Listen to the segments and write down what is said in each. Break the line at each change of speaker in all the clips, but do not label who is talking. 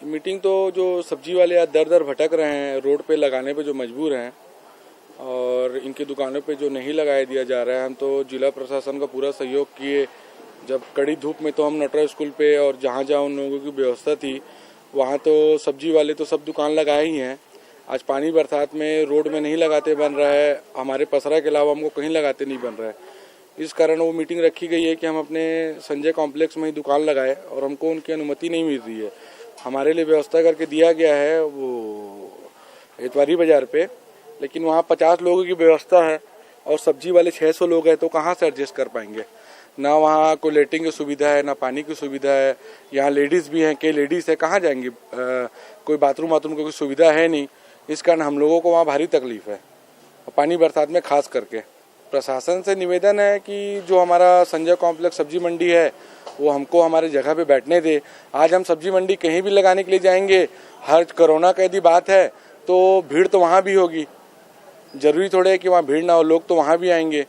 Meeting तो जो सब्जी वाले आज दर दर भटक रहे हैं, रोड पे लगाने पे जो मजबूर हैं और इनकी दुकानों पे जो नहीं लगाया दिया जा रहा है, हम तो जिला प्रशासन का पूरा सहयोग किए। जब कड़ी धूप में तो हम नटराज स्कूल पे और जहाँ जहाँ उन लोगों की व्यवस्था थी वहाँ तो सब्जी वाले तो सब दुकान लगाए ही हैं। आज पानी बरसात में रोड में नहीं लगाते बन रहा है, हमारे पसरा के अलावा हमको कहीं लगाते नहीं बन रहा है। इस कारण वो मीटिंग रखी गई है कि हम अपने संजय कॉम्प्लेक्स में ही दुकान लगाए और हमको उनकी अनुमति नहीं मिल रही है। हमारे लिए व्यवस्था करके दिया गया है वो इतवारी बाजार पे, लेकिन वहाँ 50 लोगों की व्यवस्था है और सब्जी वाले 600 लोग हैं, तो कहाँ से एडजस्ट कर पाएंगे। ना वहाँ कोई लेटिंग की सुविधा है, ना पानी की सुविधा है। यहाँ लेडीज़ भी हैं, कई लेडीज़ है, कहाँ जाएंगी। कोई बाथरूम वाथरूम की कोई सुविधा है नहीं। इस कारण हम लोगों को वहाँ भारी तकलीफ है, पानी बरसात में खास करके। प्रशासन से निवेदन है कि जो हमारा संजय कॉम्प्लेक्स सब्जी मंडी है वो हमको हमारे जगह पे बैठने दे। आज हम सब्जी मंडी कहीं भी लगाने के लिए जाएंगे, हर कोरोना का यदि बात है तो भीड़ तो वहाँ भी होगी। जरूरी थोड़े है कि वहाँ भीड़ ना हो, लोग तो वहाँ भी आएंगे।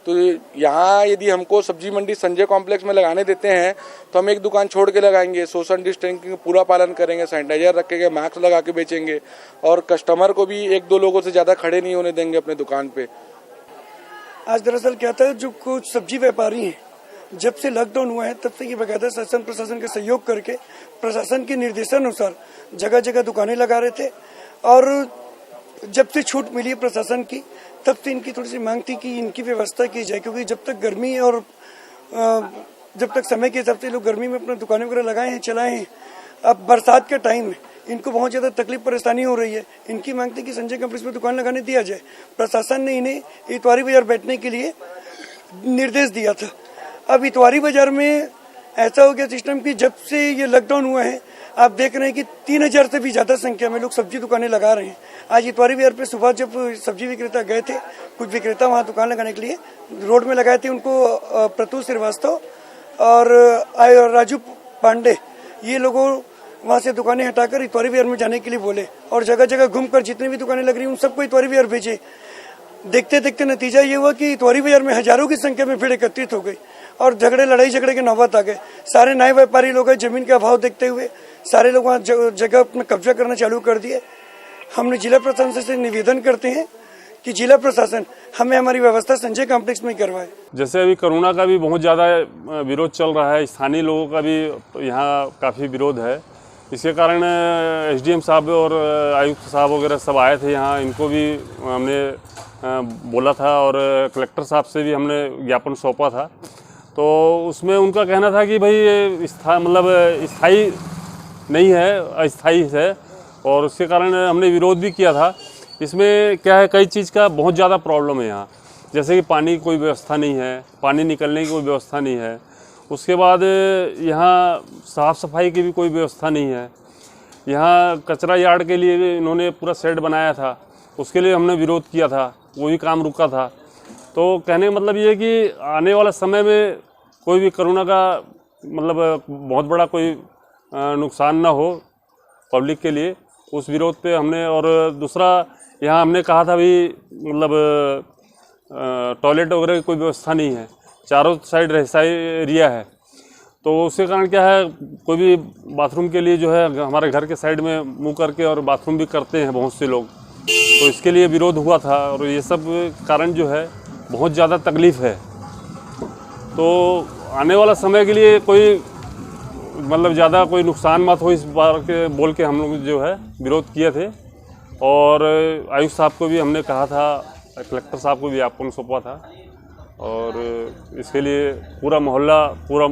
तो यहाँ यदि हमको सब्जी मंडी संजय कॉम्प्लेक्स में लगाने देते हैं तो हम एक दुकान छोड़ के लगाएंगे, सोशल डिस्टेंसिंग पूरा पालन करेंगे, सैनिटाइजर रखेंगे, मास्क लगा के बेचेंगे और कस्टमर को भी 1-2 लोगों से ज़्यादा खड़े नहीं होने देंगे अपने दुकान पे।
आज दरअसल क्या था, जो कुछ सब्जी व्यापारी हैं, जब से लॉकडाउन हुआ है तब से ये बकायदा शासन प्रशासन के सहयोग करके प्रशासन के निर्देशानुसार जगह जगह दुकानें लगा रहे थे। और जब से छूट मिली है प्रशासन की तब से इनकी थोड़ी सी मांग थी कि इनकी व्यवस्था की जाए, क्योंकि जब तक गर्मी और जब तक समय के हिसाब से लोग गर्मी में अपना दुकानें वगैरह लगाए हैं, चलाए हैं। अब बरसात के टाइम में इनको बहुत ज़्यादा तकलीफ परेशानी हो रही है। इनकी मांग थी कि संजय कॉम्प्लेक्स में दुकान लगाने दिया जाए। प्रशासन ने इन्हें इतवारी बाजार बैठने के लिए निर्देश दिया था। अब इतवारी बाजार में ऐसा हो गया सिस्टम कि जब से ये लॉकडाउन हुआ है आप देख रहे हैं कि 3000 से भी ज्यादा संख्या में लोग सब्जी दुकानें लगा रहे हैं। आज इतवारी बाजार पे सुबह जब सब्जी विक्रेता गए थे, कुछ विक्रेता वहाँ दुकान लगाने के लिए रोड में लगाए थे, उनको प्रतुल श्रीवास्तव और राजू पांडे, ये लोगों वहाँ से दुकानें हटाकर इतवारी बाजार में जाने के लिए बोले और जगह जगह घूमकर जितनी भी दुकानें लग रही उन सबको इतवारी बाजार भेजे। देखते देखते नतीजा ये हुआ कि इतवारी बाजार में हजारों की संख्या में भीड़ एकत्रित हो गई और लड़ाई झगड़े के नौबत आ गए। सारे नए व्यापारी लोग जमीन का अभाव देखते हुए सारे लोग वहाँ जगह में कब्जा करना चालू कर दिए। हमने जिला प्रशासन से निवेदन करते हैं कि जिला प्रशासन हमें हमारी व्यवस्था संजय कॉम्प्लेक्स में करवाए।
जैसे अभी कोरोना का भी बहुत ज़्यादा विरोध चल रहा है, स्थानीय लोगों का भी यहाँ काफ़ी विरोध है। इसके कारण एसडीएम साहब और आयुक्त साहब वगैरह सब आए थे यहाँ, इनको भी हमने बोला था और कलेक्टर साहब से भी हमने ज्ञापन सौंपा था। तो उसमें उनका कहना था कि भाई स्थायी नहीं है, अस्थायी है और उसके कारण हमने विरोध भी किया था। इसमें क्या है, कई चीज़ का बहुत ज़्यादा प्रॉब्लम है यहाँ। जैसे कि पानी की कोई व्यवस्था नहीं है, पानी निकलने की कोई व्यवस्था नहीं है। उसके बाद यहाँ साफ़ सफाई की भी कोई व्यवस्था नहीं है। यहाँ कचरा यार्ड के लिए भी इन्होंने पूरा शेड बनाया था, उसके लिए हमने विरोध किया था, वो भी काम रुका था। तो कहने का मतलब ये है कि आने वाला समय में कोई भी कोरोना का बहुत बड़ा कोई नुकसान ना हो पब्लिक के लिए, उस विरोध पे हमने। और दूसरा यहाँ हमने कहा था भी टॉयलेट वगैरह की कोई व्यवस्था नहीं है, चारों साइड रहिसाई एरिया है। तो उसके कारण क्या है, कोई भी बाथरूम के लिए जो है हमारे घर के साइड में मुंह करके और बाथरूम भी करते हैं बहुत से लोग, तो इसके लिए विरोध हुआ था। और ये सब कारण जो है बहुत ज़्यादा तकलीफ़ है। तो आने वाला समय के लिए कोई ज़्यादा कोई नुकसान मत हो इस बार के बोल के हम लोग जो है विरोध किए थे। और आयुक्त साहब को भी हमने कहा था, कलेक्टर साहब को भी ज्ञापन सौंपा था और इसके लिए पूरा मोहल्ला, पूरा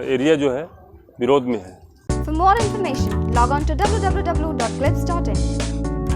एरिया जो है विरोध में है।
For more information, log on to www.clips.in.